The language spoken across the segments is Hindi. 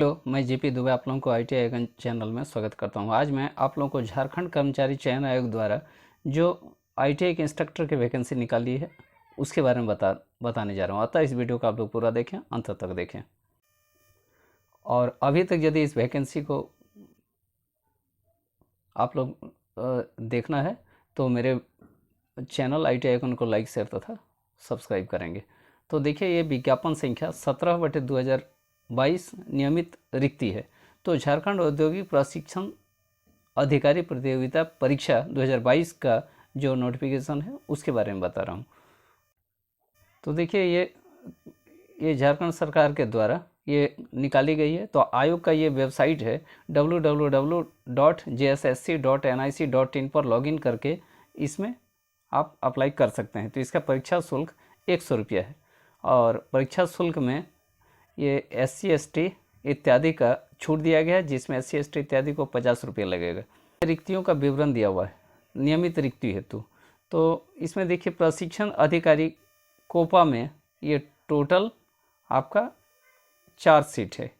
हेलो, मैं जेपी दुबे आप लोगों को ITI आइकन चैनल में स्वागत करता हूं। आज मैं आप लोगों को झारखंड कर्मचारी चयन आयोग द्वारा जो ITI के इंस्ट्रक्टर की वैकेंसी निकाली है उसके बारे में बताने जा रहा हूं। अतः इस वीडियो को आप लोग पूरा देखें, अंत तक देखें। और अभी तक यदि इस वैकेंसी को आप लोग देखना है तो मेरे चैनल ITI आइकन को लाइक, शेयर तथा सब्सक्राइब करेंगे। तो देखिए, ये विज्ञापन संख्या 17/2022 नियमित रिक्ति है। तो झारखंड औद्योगिक प्रशिक्षण अधिकारी प्रतियोगिता परीक्षा 2022 का जो नोटिफिकेशन है उसके बारे में बता रहा हूँ। तो देखिए, ये झारखंड सरकार के द्वारा ये निकाली गई है। तो आयोग का ये वेबसाइट है www.jssc.nic.in पर लॉगिन करके इसमें आप अप्लाई कर सकते हैं। तो इसका परीक्षा शुल्क 100 रुपया है और परीक्षा शुल्क में ये SC ST इत्यादि का छूट दिया गया है, जिसमें SC ST इत्यादि को 50 रुपये लगेगा। रिक्तियों का विवरण दिया हुआ है नियमित रिक्ति हेतु। तो इसमें देखिए, प्रशिक्षण अधिकारी कोपा में ये टोटल आपका 4 सीट है।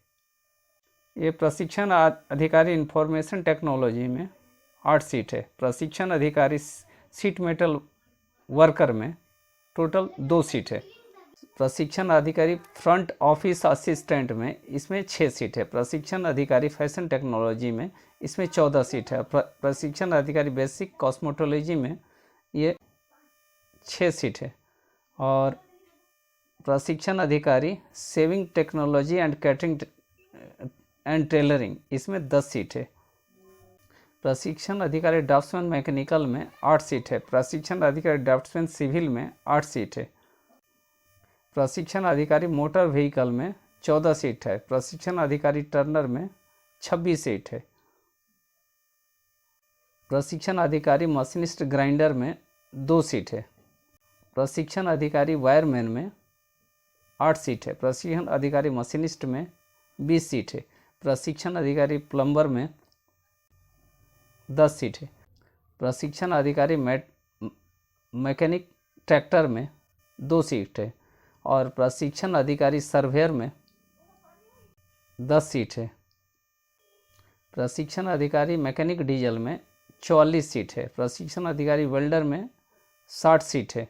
ये प्रशिक्षण अधिकारी इंफॉर्मेशन टेक्नोलॉजी में 8 सीट है। प्रशिक्षण अधिकारी सीट मेटल वर्कर में टोटल 2 सीट है। प्रशिक्षण अधिकारी फ्रंट ऑफिस असिस्टेंट में इसमें 6 सीट है। प्रशिक्षण अधिकारी फैशन टेक्नोलॉजी में इसमें 14 सीट है। प्रशिक्षण अधिकारी बेसिक कॉस्मेटोलॉजी में ये 6 सीट है। और प्रशिक्षण अधिकारी saving technology and catering and tailoring इसमें 10 सीट है। प्रशिक्षण अधिकारी ड्राफ्ट्समैन मैकेनिकल में 8 सीट है। प्रशिक्षण अधिकारी ड्राफ्ट्समैन सिविल में 8 सीट है। प्रशिक्षण अधिकारी मोटर व्हीकल में 14 सीट है। प्रशिक्षण अधिकारी टर्नर में 26 सीट है। प्रशिक्षण अधिकारी मशीनिस्ट ग्राइंडर में 2 सीट है। प्रशिक्षण अधिकारी वायरमैन में 8 सीट है। प्रशिक्षण अधिकारी मशीनिस्ट में 20 सीट है। प्रशिक्षण अधिकारी प्लम्बर में 10 सीट है। प्रशिक्षण अधिकारी मैकेनिक ट्रैक्टर में 2 सीट है। और प्रशिक्षण अधिकारी सर्वेयर में 10 सीट है। प्रशिक्षण अधिकारी मैकेनिक डीजल में 44 सीट है। प्रशिक्षण अधिकारी वेल्डर में 60 सीट है।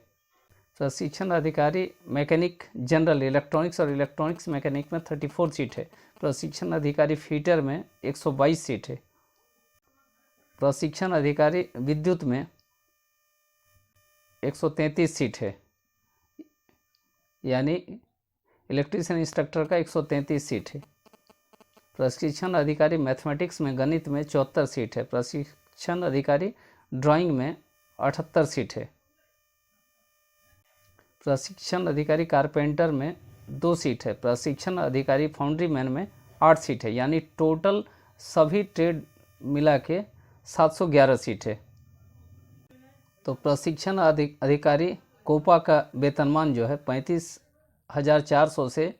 प्रशिक्षण अधिकारी मैकेनिक जनरल इलेक्ट्रॉनिक्स और इलेक्ट्रॉनिक्स मैकेनिक में 34 सीट है। प्रशिक्षण अधिकारी फीटर में 122 सीट है। प्रशिक्षण अधिकारी विद्युत में 133 सीट है, यानी इलेक्ट्रीशियन इंस्ट्रक्टर का 133 सीट है। प्रशिक्षण अधिकारी मैथमेटिक्स में गणित में 74 सीट है। प्रशिक्षण अधिकारी ड्राइंग में 78 सीट है। प्रशिक्षण अधिकारी कारपेंटर में 2 सीट है। प्रशिक्षण अधिकारी फाउंड्री मैन में 8 सीट है, यानी टोटल सभी ट्रेड मिला के 711 सीट है। तो प्रशिक्षण अधिकारी कोपा का वेतनमान जो है 35,400 से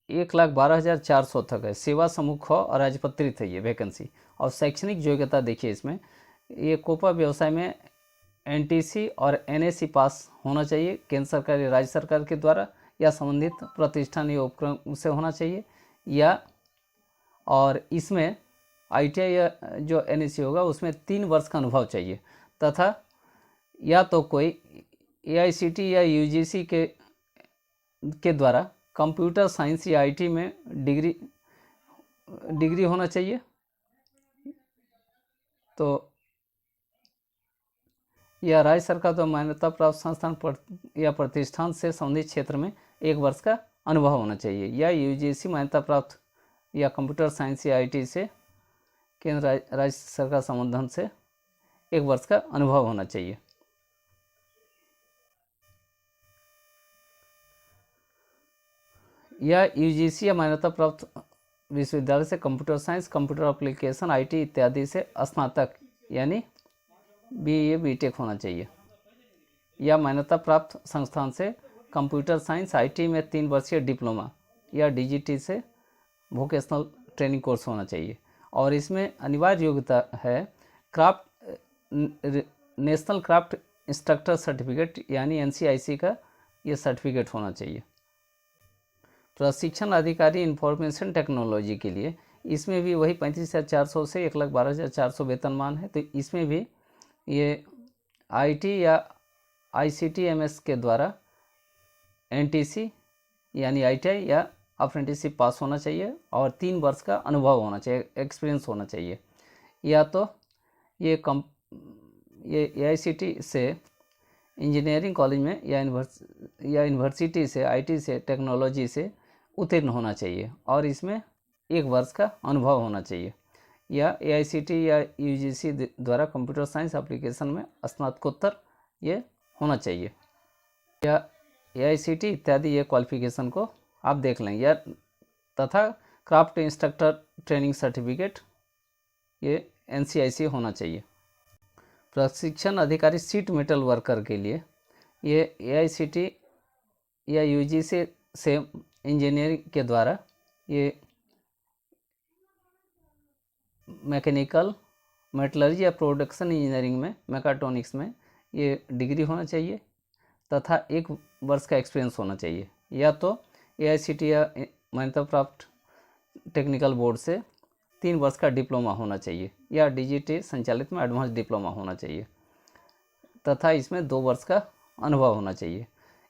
1,12,400 तक है। सेवा समूह ख और राजपत्रित है ये वैकेंसी। और शैक्षणिक योग्यता देखिए, इसमें ये कोपा व्यवसाय में NTC और NAC पास होना चाहिए, केंद्र सरकार या राज्य सरकार के द्वारा या संबंधित प्रतिष्ठान या उपक्रम से होना चाहिए, या और इसमें ITI या जो NAC होगा उसमें 3 वर्ष का अनुभव चाहिए, तथा या तो कोई AICT या UGC के द्वारा कंप्यूटर साइंस या IT में डिग्री होना चाहिए। तो या राज्य सरकार द्वारा मान्यता प्राप्त संस्थान या प्रतिष्ठान से संबंधित क्षेत्र में 1 वर्ष का अनुभव होना चाहिए, या UGC मान्यता प्राप्त या कंप्यूटर साइंस या IT से केंद्र राज्य सरकार संबंधन से 1 वर्ष का अनुभव होना चाहिए। या UGC या मान्यता प्राप्त विश्वविद्यालय से computer science, computer application, IT इत्यादि से स्नातक यानी BA BTech होना चाहिए, या मान्यता प्राप्त संस्थान से कंप्यूटर साइंस IT में 3 वर्षीय डिप्लोमा या DGT से वोकेशनल ट्रेनिंग कोर्स होना चाहिए। और इसमें अनिवार्य योग्यता है नेशनल क्राफ्ट इंस्ट्रक्टर सर्टिफिकेट यानी NCIC का ये सर्टिफिकेट होना चाहिए। प्रशिक्षण अधिकारी इंफॉर्मेशन टेक्नोलॉजी के लिए इसमें भी वही 35,400 से 1,12,400 वेतनमान है। तो इसमें भी ये आईटी या आईसीटीएमएस के द्वारा एनटीसी यानी आईटीआई या अप्रेंटिसशिप पास होना चाहिए और 3 वर्ष का अनुभव होना चाहिए, एक्सपीरियंस होना चाहिए। या तो ये एआईसीटी से इंजीनियरिंग कॉलेज में या यूनिवर्सिटी से आईटी से टेक्नोलॉजी से उत्तीर्ण होना चाहिए और इसमें 1 वर्ष का अनुभव होना चाहिए। या एआईसीटी या यूजीसी द्वारा कंप्यूटर साइंस एप्लीकेशन में स्नातकोत्तर ये होना चाहिए। या एआईसीटी इत्यादि ये क्वालिफिकेशन को आप देख लें। या तथा क्राफ्ट इंस्ट्रक्टर ट्रेनिंग सर्टिफिकेट ये एनसीआईसी होना चाहिए। प्रशिक्षण अधिकारी सीट मेटल वर्कर के लिए ये एआईसीटी या यूजीसी से इंजीनियरिंग के द्वारा ये मैकेनिकल, मेटलर्जी या प्रोडक्शन इंजीनियरिंग में, मैकाट्रॉनिक्स में ये डिग्री होना चाहिए तथा 1 वर्ष का एक्सपीरियंस होना चाहिए। या तो एआईसीटी या मान्यता प्राप्त टेक्निकल बोर्ड से 3 वर्ष का डिप्लोमा होना चाहिए या डीजीटी संचालित में एडवांस डिप्लोमा होना चाहिए तथा इसमें 2 वर्ष का अनुभव होना चाहिए।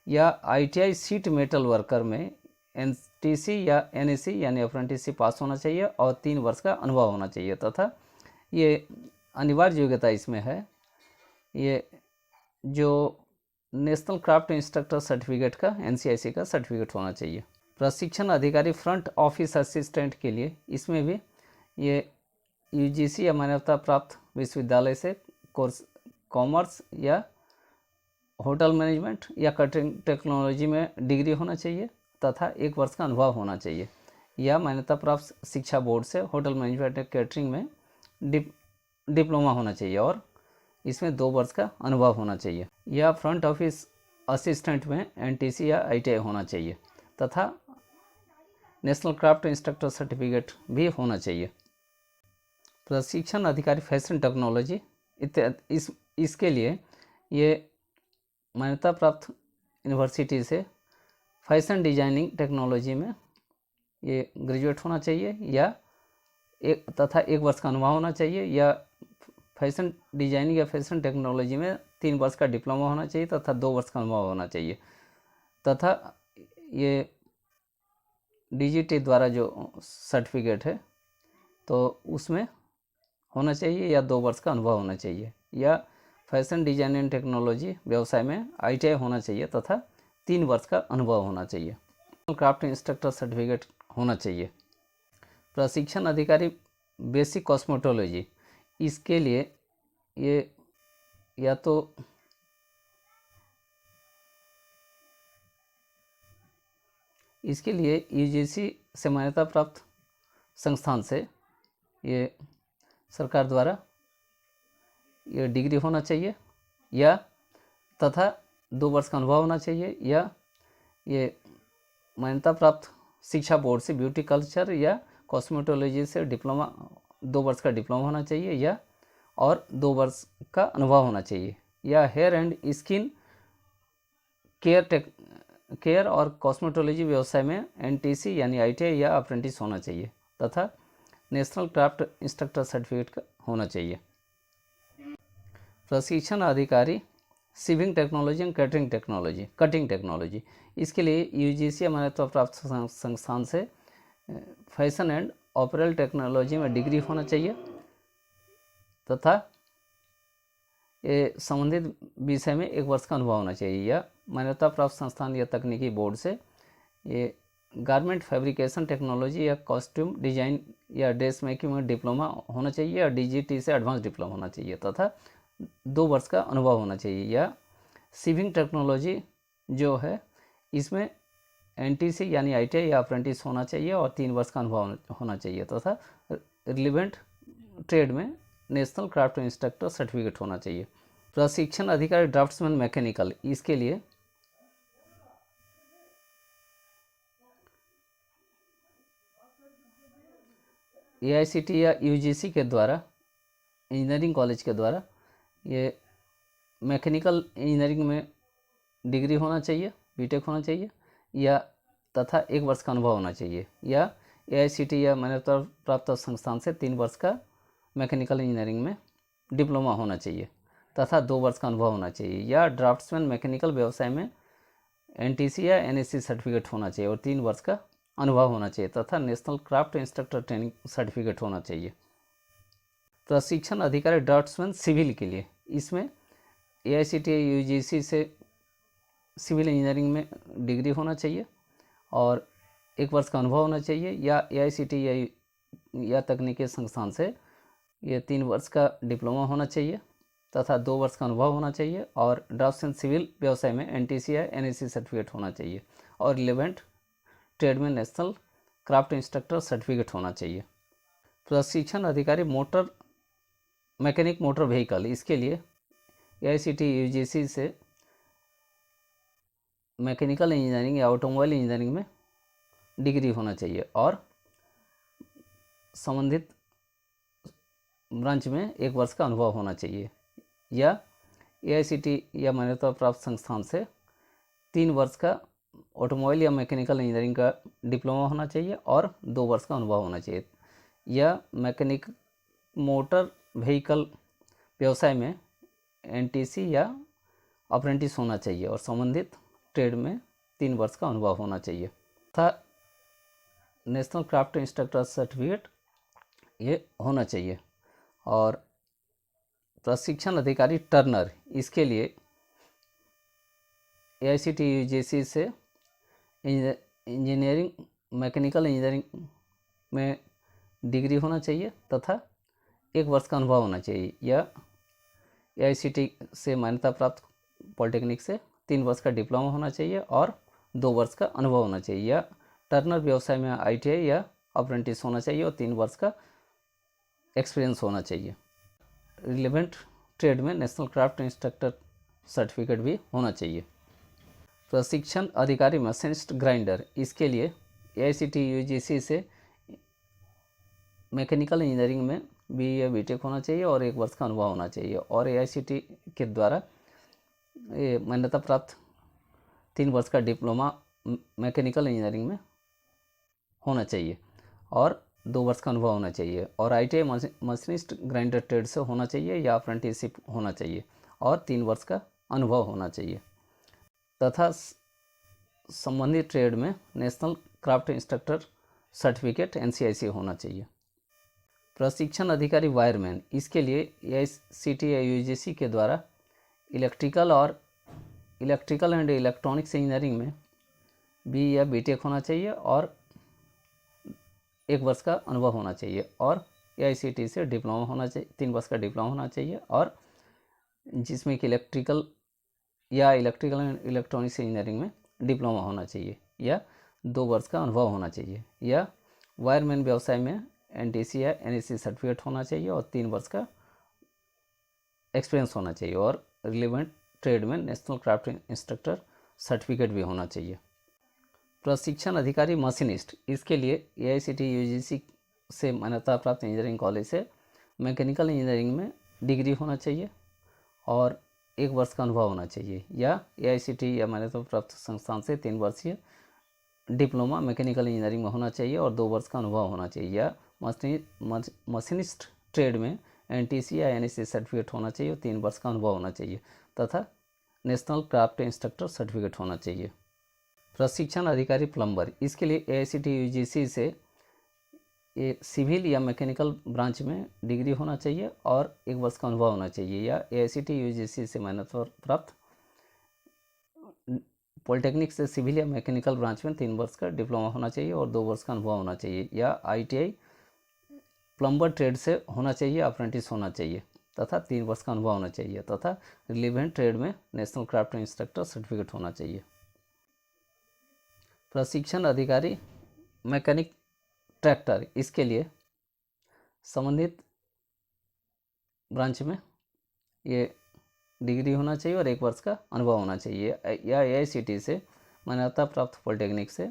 या आईटीआई सीट मेटल वर्कर में एनटीसी या एनएससी यानी अप्रेंटिसशिप पास होना चाहिए और 3 वर्ष का अनुभव होना चाहिए तथा ये अनिवार्य योग्यता इसमें है ये जो नेशनल क्राफ्ट इंस्ट्रक्टर सर्टिफिकेट का एनसीआईसी का सर्टिफिकेट होना चाहिए। प्रशिक्षण अधिकारी फ्रंट ऑफिस असिस्टेंट के लिए इसमें भी ये यूजीसी या मान्यता प्राप्त विश्वविद्यालय से कोर्स कॉमर्स या होटल मैनेजमेंट या कैटरिंग टेक्नोलॉजी में डिग्री होना चाहिए तथा 1 वर्ष का अनुभव होना चाहिए। या मान्यता प्राप्त शिक्षा बोर्ड से होटल मैनेजमेंट या कैटरिंग में डिप्लोमा होना चाहिए और इसमें 2 वर्ष का अनुभव होना चाहिए। या फ्रंट ऑफिस असिस्टेंट में एनटीसी या आईटीआई होना चाहिए तथा नेशनल क्राफ्ट इंस्ट्रक्टर सर्टिफिकेट भी होना चाहिए। प्रशिक्षण अधिकारी फैशन टेक्नोलॉजी इत्यादि इसके लिए ये मान्यता प्राप्त यूनिवर्सिटी से फैशन डिजाइनिंग टेक्नोलॉजी में ये ग्रेजुएट होना चाहिए या तथा 1 वर्ष का अनुभव होना चाहिए। या फैशन डिजाइनिंग या फैशन टेक्नोलॉजी में 3 वर्ष का डिप्लोमा होना चाहिए तथा 2 वर्ष का अनुभव होना चाहिए तथा ये डीजीटी द्वारा जो सर्टिफिकेट है तो उसमें होना चाहिए या 2 वर्ष का अनुभव होना चाहिए। या फैशन डिजाइन एंड टेक्नोलॉजी व्यवसाय में आईटीआई होना चाहिए तथा 3 वर्ष का अनुभव होना चाहिए। क्राफ्ट इंस्ट्रक्टर सर्टिफिकेट होना चाहिए। प्रशिक्षण अधिकारी बेसिक कॉस्मेटोलॉजी इसके लिए ये या तो इसके लिए यूजीसी से मान्यता प्राप्त संस्थान से ये सरकार द्वारा ये डिग्री होना चाहिए या तथा 2 वर्ष का अनुभव होना चाहिए। या ये मान्यता प्राप्त शिक्षा बोर्ड से ब्यूटी कल्चर या कॉस्मेटोलॉजी से डिप्लोमा 2 वर्ष का डिप्लोमा होना चाहिए या और 2 वर्ष का अनुभव होना चाहिए। या हेयर एंड स्किन केयर और कॉस्मेटोलॉजी व्यवसाय में एनटीसी यानी आईटीआई या अप्रेंटिस होना चाहिए तथा नेशनल क्राफ्ट इंस्ट्रक्टर सर्टिफिकेट होना चाहिए। प्रशिक्षण अधिकारी सिविंग टेक्नोलॉजी एंड कटिंग टेक्नोलॉजी इसके लिए यूजीसी मान्यता प्राप्त संस्थान से फैशन एंड अपैरल टेक्नोलॉजी में डिग्री होना चाहिए तथा ये संबंधित विषय में 1 वर्ष का अनुभव होना चाहिए। या मान्यता प्राप्त संस्थान या तकनीकी बोर्ड से ये गारमेंट फैब्रिकेशन टेक्नोलॉजी या कॉस्ट्यूम डिजाइन या ड्रेस मेकिंग में डिप्लोमा होना चाहिए या डीजीटी से एडवांस डिप्लोमा होना चाहिए तथा 2 वर्ष का अनुभव होना चाहिए। या सिविंग टेक्नोलॉजी जो है इसमें एनटीसी यानी आईटीआई या अप्रेंटिस होना चाहिए और 3 वर्ष का अनुभव होना चाहिए तथा रिलेवेंट ट्रेड में नेशनल क्राफ्ट इंस्ट्रक्टर सर्टिफिकेट होना चाहिए। प्रशिक्षण अधिकारी ड्राफ्ट्समैन मैकेनिकल इसके लिए एआईसीटी या यूजीसी के द्वारा इंजीनियरिंग कॉलेज के द्वारा ये मैकेनिकल इंजीनियरिंग में डिग्री होना चाहिए, बीटेक होना चाहिए। या तथा 1 वर्ष का अनुभव होना चाहिए, या AICTE या मान्यता प्राप्त संस्थान से 3 वर्ष का मैकेनिकल इंजीनियरिंग में डिप्लोमा होना चाहिए तथा 2 वर्ष का अनुभव होना चाहिए, या ड्राफ्ट्समैन मैकेनिकल व्यवसाय में NTC या NSC सर्टिफिकेट होना चाहिए और 3 वर्ष का अनुभव होना चाहिए तथा national craft instructor training certificate होना चाहिए। प्रशिक्षण अधिकारी ड्राफ्ट्समैन सिविल के लिए, इसमें AICTE UGC से सिविल इंजीनियरिंग में डिग्री होना चाहिए और 1 वर्ष का अनुभव होना चाहिए, या AICTE या तकनीकी संस्थान से ये 3 वर्ष का डिप्लोमा होना चाहिए तथा 2 वर्ष का अनुभव होना चाहिए, और ड्राफ्ट्समैन सिविल व्यवसाय में NTC या NSC सर्टिफिकेट होना चाहिए, और रिलेवेंट ट्रेड में नेशनल क्राफ्ट इंस्ट्रक्टर सर्टिफिकेट होना चाहिए। प्रशिक्षण अधिकारी मोटर मैकेनिक मोटर व्हीकल, इसके लिए AICTE UGC से मैकेनिकल इंजीनियरिंग या ऑटोमोबाइल इंजीनियरिंग में डिग्री होना चाहिए और संबंधित ब्रांच में 1 वर्ष का अनुभव होना चाहिए, या AICTE या मान्यता प्राप्त संस्थान से 3 वर्ष का ऑटोमोबाइल या मैकेनिकल इंजीनियरिंग का डिप्लोमा होना चाहिए और 2 वर्ष का अनुभव होना चाहिए, या मैकेनिक मोटर व्हीकल व्यवसाय में NTC या अप्रेंटिस होना चाहिए और संबंधित ट्रेड में 3 वर्ष का अनुभव होना चाहिए तथा नेशनल क्राफ्ट इंस्ट्रक्टर सर्टिफिकेट ये होना चाहिए। और प्रशिक्षण अधिकारी टर्नर, इसके लिए AICTE UGC से इंजीनियरिंग मैकेनिकल इंजीनियरिंग में डिग्री होना चाहिए तथा 1 वर्ष का अनुभव होना चाहिए, या AICTE से मान्यता प्राप्त पॉलिटेक्निक से 3 वर्ष का डिप्लोमा होना चाहिए और 2 वर्ष का अनुभव होना चाहिए, या टर्नर व्यवसाय में ITI या अप्रेंटिस होना चाहिए और 3 वर्ष का एक्सपीरियंस होना चाहिए। रिलेवेंट ट्रेड में नेशनल क्राफ्ट इंस्ट्रक्टर सर्टिफिकेट भी होना चाहिए। प्रशिक्षण अधिकारी मशीनिस्ट ग्राइंडर, इसके लिए AICTE UGC से मैकेनिकल इंजीनियरिंग में BE या BTech होना चाहिए और 1 वर्ष का अनुभव होना चाहिए, और AICTE के द्वारा मान्यता प्राप्त 3 वर्ष का डिप्लोमा मैकेनिकल इंजीनियरिंग में होना चाहिए और 2 वर्ष का अनुभव होना चाहिए, और ITI मशीनिस्ट ग्राइंडर ट्रेड से होना चाहिए या अप्रेंटिसशिप होना चाहिए और 3 वर्ष का अनुभव होना चाहिए तथा संबंधित ट्रेड में national craft instructor certificate NCIC होना चाहिए। प्रशिक्षण अधिकारी वायरमैन, इसके लिए AICTE या UGC के द्वारा इलेक्ट्रिकल एंड इलेक्ट्रॉनिक्स इंजीनियरिंग में BE या BTech होना चाहिए और 1 वर्ष का अनुभव होना चाहिए, और AICTE से डिप्लोमा होना चाहिए, 3 वर्ष का डिप्लोमा होना चाहिए, और जिसमें कि इलेक्ट्रिकल एंड इलेक्ट्रॉनिक्स इंजीनियरिंग में डिप्लोमा होना चाहिए या 2 वर्ष का अनुभव होना चाहिए, या वायरमैन व्यवसाय में NTC या NSC सर्टिफिकेट होना चाहिए और 3 वर्ष का एक्सपीरियंस होना चाहिए, और रिलेवेंट ट्रेड में नेशनल क्राफ्ट इंस्ट्रक्टर सर्टिफिकेट भी होना चाहिए। प्रशिक्षण अधिकारी मशीनिस्ट, इसके लिए AICTE UGC से मान्यता प्राप्त इंजीनियरिंग कॉलेज से मैकेनिकल इंजीनियरिंग में डिग्री होना चाहिए और 1 वर्ष का अनुभव होना चाहिए, या AICTE या मान्यता प्राप्त संस्थान से 3 वर्षीय डिप्लोमा मैकेनिकल इंजीनियरिंग में होना चाहिए और 2 वर्ष का अनुभव होना चाहिए, या मशीनिस्ट ट्रेड में NTC या NSC सर्टिफिकेट होना चाहिए और 3 वर्ष का अनुभव होना चाहिए तथा नेशनल क्राफ्ट इंस्ट्रक्टर सर्टिफिकेट होना चाहिए। प्रशिक्षण अधिकारी प्लम्बर, इसके लिए AICTE UGC से सिविल या मैकेनिकल ब्रांच में डिग्री होना चाहिए और 1 वर्ष का अनुभव होना चाहिए, या AICTE UGC से मान्यता प्राप्त पॉलिटेक्निक से सिविल या मैकेनिकल ब्रांच में 3 वर्ष का डिप्लोमा होना चाहिए और 2 वर्ष का अनुभव होना चाहिए, या ITI प्लम्बर ट्रेड से होना चाहिए, अप्रेंटिस होना चाहिए तथा 3 वर्ष का अनुभव होना चाहिए तथा रिलेवेंट ट्रेड में नेशनल क्राफ्ट इंस्ट्रक्टर सर्टिफिकेट होना चाहिए। प्रशिक्षण अधिकारी मैकेनिक ट्रैक्टर, इसके लिए संबंधित ब्रांच में ये डिग्री होना चाहिए और 1 वर्ष का अनुभव होना चाहिए, या AICTE से मान्यता प्राप्त पॉलिटेक्निक से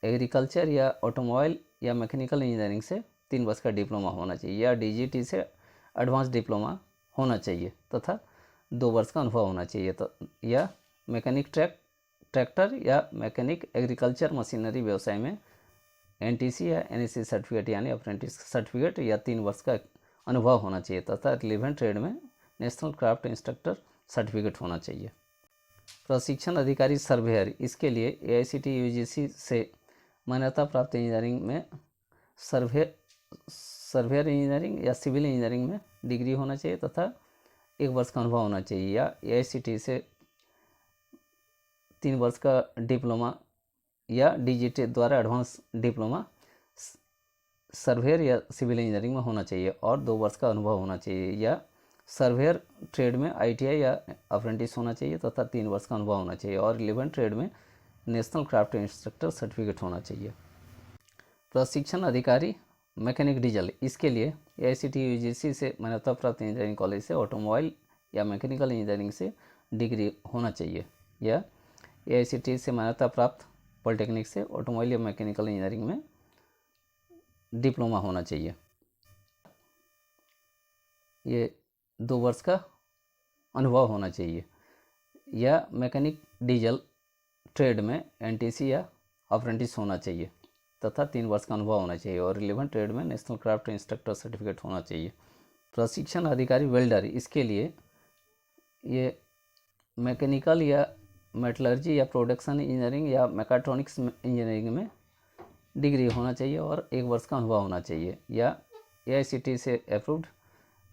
एग्रीकल्चर या ऑटोमोबाइल या मैकेनिकल इंजीनियरिंग से 3 वर्ष का डिप्लोमा होना चाहिए, या DGT से एडवांस डिप्लोमा होना चाहिए तथा 2 वर्ष का अनुभव होना चाहिए, तो या मैकेनिक ट्रैक्टर या मैकेनिक एग्रीकल्चर मशीनरी व्यवसाय में एनटीसी या एनएससी सर्टिफिकेट यानी अप्रेंटिस सर्टिफिकेट या 3 वर्ष का अनुभव होना चाहिए तथा रिलेवेंट ट्रेड में नेशनल क्राफ्ट इंस्ट्रक्टर सर्टिफिकेट होना चाहिए। प्रशिक्षण अधिकारी सर्वेयर, इसके लिए एआईसीटी यूजीसी से मान्यता प्राप्त इंजीनियरिंग में सर्वेयर इंजीनियरिंग या सिविल इंजीनियरिंग में डिग्री होना चाहिए तथा 1 वर्ष का अनुभव होना चाहिए, या एआईसीटी से 3 वर्ष का डिप्लोमा या डीजीटी द्वारा एडवांस डिप्लोमा सर्वेयर या सिविल इंजीनियरिंग में होना चाहिए और 2 वर्ष का अनुभव होना चाहिए, या सर्वेयर ट्रेड में आईटीआई या अप्रेंटिस होना चाहिए तथा 3 वर्ष का अनुभव होना चाहिए और रिलेवेंट ट्रेड में नेशनल क्राफ्ट इंस्ट्रक्टर सर्टिफिकेट होना चाहिए। प्रशिक्षण अधिकारी मैकेनिक डीजल, इसके लिए एआईसीटी यूजीसी से मान्यता प्राप्त इंजीनियरिंग कॉलेज से ऑटोमोबाइल या मैकेनिकल इंजीनियरिंग से डिग्री होना चाहिए, या एआईसीटी से मान्यता प्राप्त पॉलिटेक्निक से ऑटोमोबाइल या मैकेनिकल इंजीनियरिंग में डिप्लोमा होना चाहिए। ये 2 वर्ष का अनुभव होना चाहिए, या मैकेनिक डीजल ट्रेड में एनटीसी या अप्रेंटिस होना चाहिए तथा 3 वर्ष का अनुभव होना चाहिए और रिलेवेंट ट्रेड में नेशनल क्राफ्ट इंस्ट्रक्टर सर्टिफिकेट होना चाहिए। प्रशिक्षण अधिकारी वेल्डर, इसके लिए ये मैकेनिकल या मेटलर्जी या प्रोडक्शन इंजीनियरिंग या मैकाट्रॉनिक्स इंजीनियरिंग में डिग्री होना चाहिए और 1 वर्ष का अनुभव होना चाहिए, या एआईसीटी से अप्रूव्ड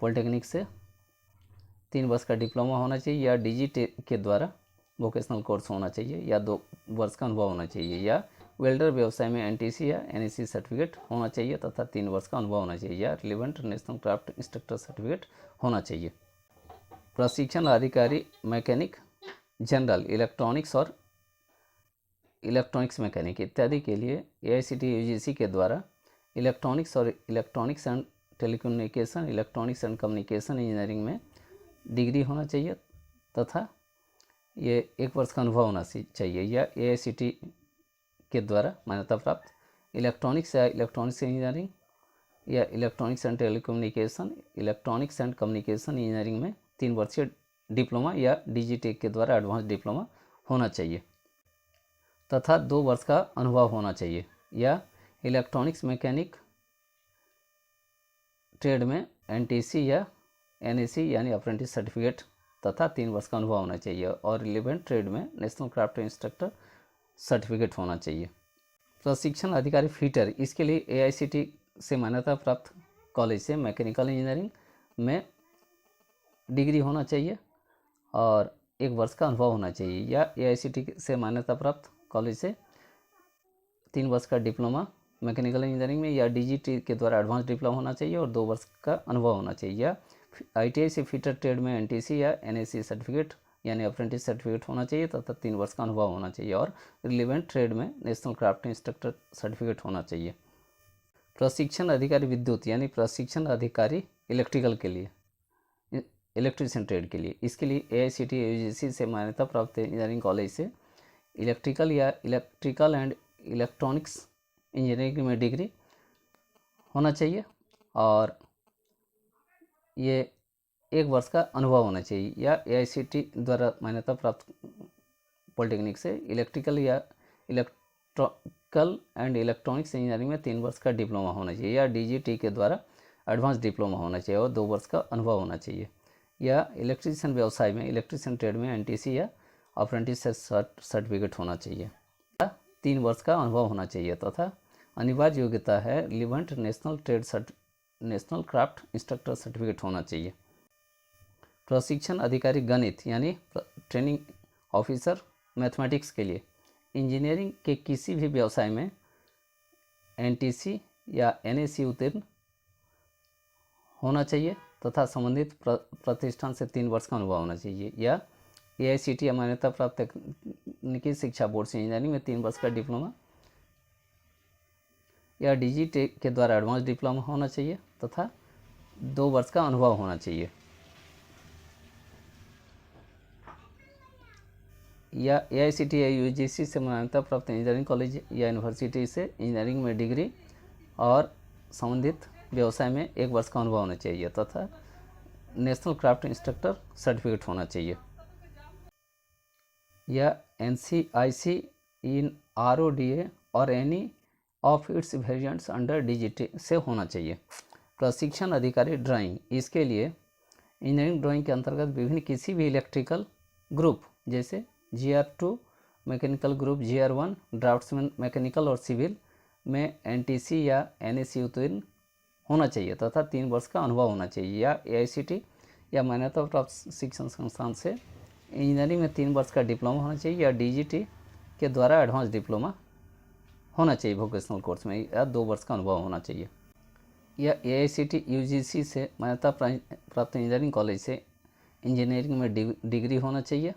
पॉलिटेक्निक से 3 वर्ष का डिप्लोमा होना चाहिए, या डीजीटी के द्वारा वोकेशनल कोर्स होना चाहिए, या 2 वर्ष का अनुभव होना चाहिए, या वेल्डर व्यवसाय में एनटीसी या एनएससी सर्टिफिकेट होना चाहिए तथा 3 वर्ष का अनुभव होना चाहिए, या relevant national craft instructor certificate होना चाहिए। प्रशिक्षण अधिकारी मैकेनिक जनरल इलेक्ट्रॉनिक्स और इलेक्ट्रॉनिक्स मैकेनिक इत्यादि के लिए एआईसीटी यूजीसी के द्वारा इलेक्ट्रॉनिक्स और electronics and telecommunication, electronics and communication engineering में डिग्री होना चाहिए तथा ये 1 वर्ष का अनुभव होना चाहिए, या एआईसीटी के द्वारा मान्यता प्राप्त इलेक्ट्रॉनिक्स या इलेक्ट्रॉनिक्स इंजीनियरिंग या electronics and telecommunication, electronics and communication engineering में 3 वर्षीय डिप्लोमा या डीजीटी के द्वारा एडवांस डिप्लोमा होना चाहिए तथा 2 वर्ष का अनुभव होना चाहिए, या इलेक्ट्रॉनिक्स मैकेनिक ट्रेड में एनटीसी या एनएससी यानी अप्रेंटिस सर्टिफिकेट तथा 3 वर्ष का अनुभव होना चाहिए और रिलेवेंट ट्रेड में नेशनल क्राफ्ट इंस्ट्रक्टर सर्टिफिकेट होना चाहिए। प्रशिक्षण अधिकारी फीटर, इसके लिए एआईसीटी से मान्यता प्राप्त कॉलेज से मैकेनिकल इंजीनियरिंग में डिग्री होना चाहिए और 1 वर्ष का अनुभव होना चाहिए, या एआईसीटी से मान्यता प्राप्त कॉलेज से 3 वर्ष का डिप्लोमा मैकेनिकल इंजीनियरिंग में या डीजीटी के द्वारा एडवांस डिप्लोमा होना चाहिए और 2 वर्ष का अनुभव होना चाहिए, या आईटीआई से फीटर ट्रेड में एनटीसी या एनएससी सर्टिफिकेट यानी अप्रेंटिस सर्टिफिकेट होना चाहिए तथा 3 वर्ष का अनुभव होना चाहिए और रिलेवेंट ट्रेड में नेशनल क्राफ्ट इंस्ट्रक्टर सर्टिफिकेट होना चाहिए। प्रशिक्षण अधिकारी विद्युत यानी प्रशिक्षण अधिकारी इलेक्ट्रिकल के लिए, इलेक्ट्रीशियन ट्रेड के लिए, इसके लिए एआईसीटी यूजीसी से मान्यता प्राप्त इंजीनियरिंग कॉलेज से इलेक्ट्रिकल या इलेक्ट्रिकल एंड इलेक्ट्रॉनिक्स इंजीनियरिंग में डिग्री होना चाहिए और ये 1 वर्ष का अनुभव होना चाहिए, या एआईसीटी द्वारा मान्यता प्राप्त पॉलिटेक्निक से इलेक्ट्रिकल या इलेक्ट्रिकल एंड इलेक्ट्रॉनिक्स इंजीनियरिंग में 3 वर्ष का डिप्लोमा होना चाहिए, या डीजीटी के द्वारा एडवांस डिप्लोमा होना चाहिए और 2 वर्ष का अनुभव होना चाहिए, या इलेक्ट्रीशियन व्यवसाय में इलेक्ट्रीशियन ट्रेड में एनटीसी या अप्रेंटिस सर्टिफिकेट होना चाहिए, 3 वर्ष का अनुभव होना चाहिए तथा अनिवार्य योग्यता है relevant national craft instructor certificate होना चाहिए। प्रशिक्षण अधिकारी गणित यानी ट्रेनिंग ऑफिसर मैथमेटिक्स के लिए इंजीनियरिंग के किसी भी व्यवसाय में एनटीसी या एनएससी उत्तीर्ण होना चाहिए तथा संबंधित प्रतिष्ठान से 3 वर्ष का अनुभव होना चाहिए, या एआईसीटी या मान्यता प्राप्त तकनीकी शिक्षा बोर्ड से इंजीनियरिंग में 3 वर्ष का डिप्लोमा या डीजीटी के द्वारा एडवांस डिप्लोमा होना चाहिए तथा 2 वर्ष का अनुभव होना चाहिए, या एआईसीटी या यूजीसी से मान्यता प्राप्त इंजीनियरिंग कॉलेज या यूनिवर्सिटी से इंजीनियरिंग में डिग्री और संबंधित व्यवसाय में 1 वर्ष का अनुभव होना चाहिए तथा नेशनल क्राफ्ट इंस्ट्रक्टर सर्टिफिकेट होना चाहिए। या NCIC इन RODA और any of its variants under DGT से होना चाहिए। प्रशिक्षण अधिकारी ड्राइंग, इसके लिए इंजीनियरिंग ड्राइंग के अंतर्गत विभिन्न किसी भी इलेक्ट्रिकल ग्रुप जैसे GR2 mechanical group, GR1 draughtsman mechanical और सिविल में NTC या NAC उत्तीर्ण होना चाहिए तथा 3 वर्ष का अनुभव होना चाहिए, या AICT या मान्यता प्राप्त शिक्षण संस्थान से इंजीनियरिंग में 3 वर्ष का डिप्लोमा होना चाहिए, या DGT के द्वारा एडवांस डिप्लोमा होना चाहिए वोकेशनल कोर्स में, या 2 वर्ष का अनुभव होना चाहिए, या AICT UGC से मान्यता प्राप्त इंजीनियरिंग कॉलेज से इंजीनियरिंग में डिग्री होना चाहिए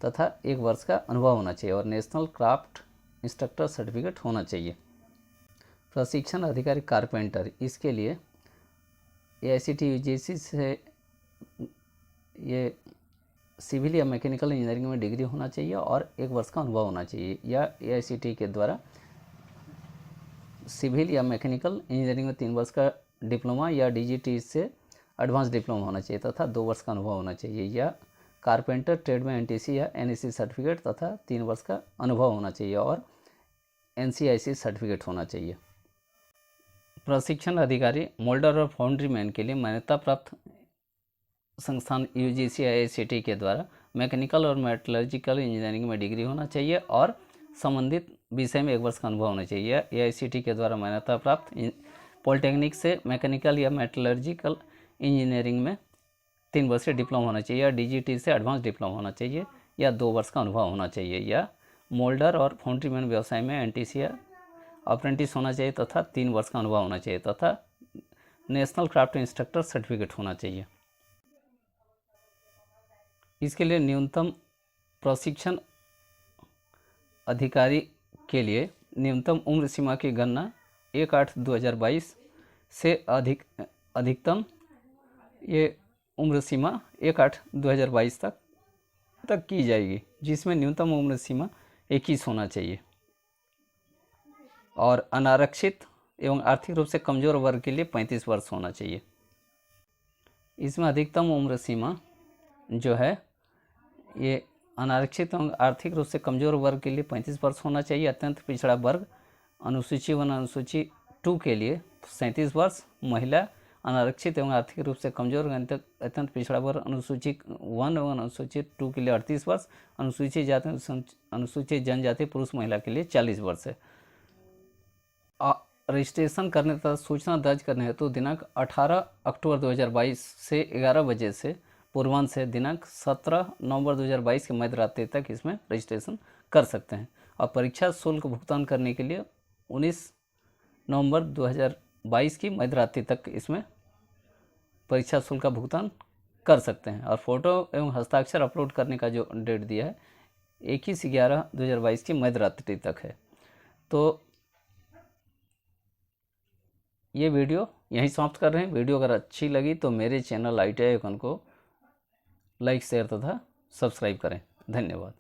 तथा 1 वर्ष का अनुभव होना चाहिए, और नेशनल क्राफ्ट इंस्ट्रक्टर सर्टिफिकेट होना चाहिए। प्रशिक्षण अधिकारी कारपेंटर, इसके लिए AICT UGC से ये सिविल या मैकेनिकल इंजीनियरिंग में डिग्री होना चाहिए और 1 वर्ष का अनुभव होना चाहिए, या AICT के द्वारा सिविल या मैकेनिकल इंजीनियरिंग में 3 वर्ष का डिप्लोमा या DGT से एडवांस डिप्लोमा होना चाहिए तथा 2 वर्ष का अनुभव होना चाहिए, या कारपेंटर ट्रेड में NTC या NAC सर्टिफिकेट तथा 3 वर्ष का अनुभव होना चाहिए और NCIC सर्टिफिकेट होना चाहिए। प्रशिक्षण अधिकारी मोल्डर और फाउंड्री मैन के लिए मान्यता प्राप्त संस्थान UGC AICT के द्वारा मैकेनिकल और मेटलर्जिकल इंजीनियरिंग में डिग्री होना चाहिए और संबंधित विषय में 1 वर्ष का अनुभव होना चाहिए। AICT के द्वारा मान्यता प्राप्त पॉलिटेक्निक से मैकेनिकल या मेटलर्जिकल इंजीनियरिंग में 3 वर्षीय डिप्लोमा होना चाहिए, या DGT से एडवांस डिप्लोमा होना चाहिए, या 2 वर्ष का अनुभव होना चाहिए, या मोल्डर और फाउंड्री मैन व्यवसाय में NTC या अप्रेंटिस होना चाहिए तथा 3 वर्ष का अनुभव होना चाहिए तथा नेशनल क्राफ्ट इंस्ट्रक्टर सर्टिफिकेट होना चाहिए। इसके लिए न्यूनतम प्रशिक्षण अधिकारी के लिए न्यूनतम उम्र सीमा की गणना 1/8/2022 से अधिकतम ये उम्र सीमा 1/8/2022 तक की जाएगी, जिसमें न्यूनतम उम्र सीमा 21 होना चाहिए, और अनारक्षित एवं आर्थिक रूप से कमज़ोर वर्ग के लिए 35 वर्ष होना चाहिए। इसमें अधिकतम उम्र सीमा जो है ये अनारक्षित एवं आर्थिक रूप से कमज़ोर वर्ग के लिए 35 वर्ष होना चाहिए। अत्यंत पिछड़ा वर्ग अनुसूची 1 अनुसूची 2 के लिए 37 वर्ष, महिला अनारक्षित एवं आर्थिक रूप से कमजोर अत्यंत पिछड़ा वर्ग अनुसूची 1 एवं अनुसूची 2 के लिए 38 वर्ष, अनुसूचित जाति अनुसूचित जनजाति पुरुष महिला के लिए 40 वर्ष है। रजिस्ट्रेशन करने तथा सूचना दर्ज करने हेतु दिनांक 18 अक्टूबर 2022 से 11 बजे से पूर्वांह से दिनांक 17 नवंबर 2022 के मध्य रात्रि तक इसमें रजिस्ट्रेशन कर सकते हैं, और परीक्षा शुल्क भुगतान करने के लिए 19 नवंबर 2022 की मध्य रात्रि तक इसमें परीक्षा शुल्क का भुगतान कर सकते हैं। और फोटो एवं हस्ताक्षर अपलोड करने का जो डेट दिया है 21/11/2022 की मध्य रात्रि तक है। तो ये वीडियो यहीं समाप्त कर रहे हैं। वीडियो अगर अच्छी लगी तो मेरे चैनल ITI को लाइक शेयर तथा सब्सक्राइब करें। धन्यवाद।